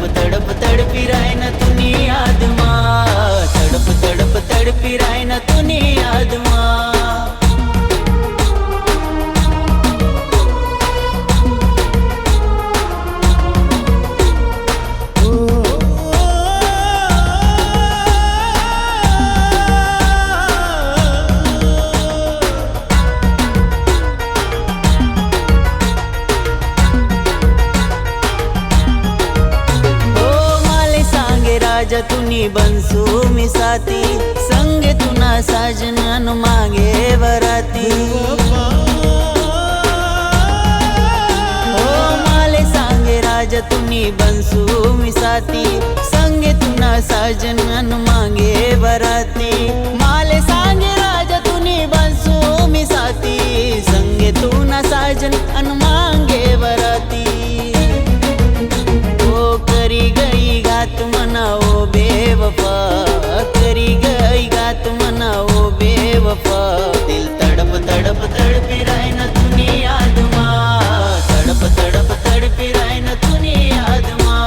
तड़प तड़प तड़पी राय न तुनी याद माँ, तड़प तड़प तड़पी राय न तुनी याद माँ। राजा तुनी बंसू मी साथी, संगे तुना साजन मांगे वराती। ओ माले सांगे राजा तुनी बंसू मी साथी, संगे तुना साजन मांगे वराती। माले सांगे राजा तुनी बंसू मी साथी, संगे तुना साजन मांगे वराती। ओ करी गई घात मनाओ बेवफा, करी गई घात मनाओ बेवफा। दिल तड़प तड़प तड़पी राय न तुनी याद माँ, तड़प तड़प तड़पी राय न तुनी याद माँ।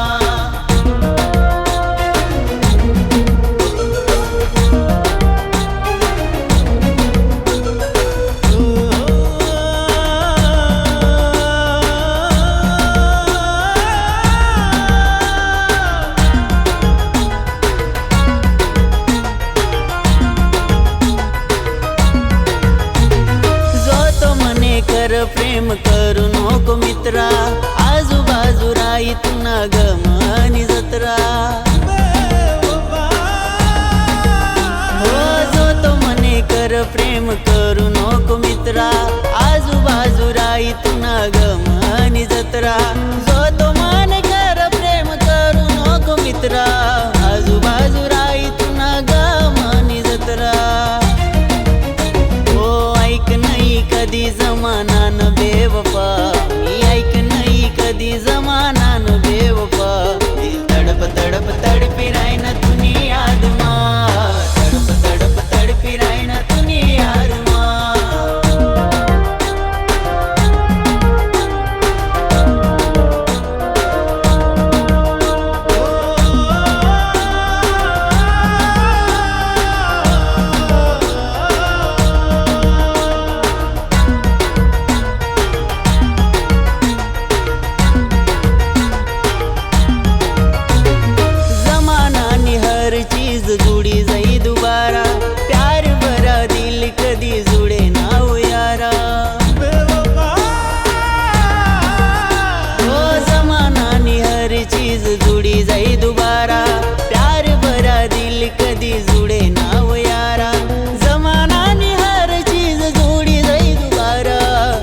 प्रेम करू नको मित्रा, आजूबाजू राई तुना गमनी जत्रा। हो जो तो मने कर प्रेम करू नको मित्रा, आजूबाजू राई तुना गमनी जत्रा। जो तो मने कर प्रेम करू नको मित्रा, आजूबाजू राई तुना गमनी जत्रा। हो ऐक नाही कधी जमाना न बेवफा, मी ऐक नाही कधी जमाना न बेवफा। दिल तड़प तड़प तड़पी राय न तुनी याद माँ, तड़प तड़प तड़पी राय न तुनी याद माँ। जुड़ी जई दोबारा, प्यार भरा दिल कदी जुड़े ना हो यारा। ओ जमाना नी हर चीज जुड़ी जई दोबारा, प्यार भरा दिल कदी जुड़े ना हो यारा। जमाना नी हर चीज जुड़ी जई दोबारा,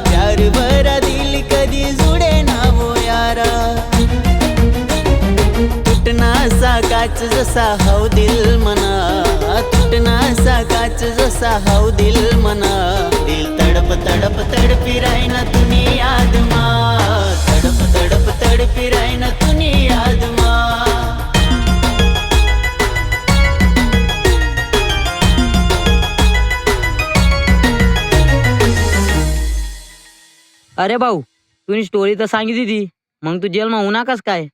प्यार भरा दिल कदी जुड़े ना हो यारा। तुटना सा काच जसा हाव दिल मना, तुटना सा काच जसा हाव दिल मना। दिल तड़प तड़प तड़पी राय न तुनी याद माँ, तड़प तड़प तड़पी राय न तुनी याद माँ। अरे भाऊ, तुनी स्टोरी तर सांगितली ती, मग तू जेल मा होणार कस काय?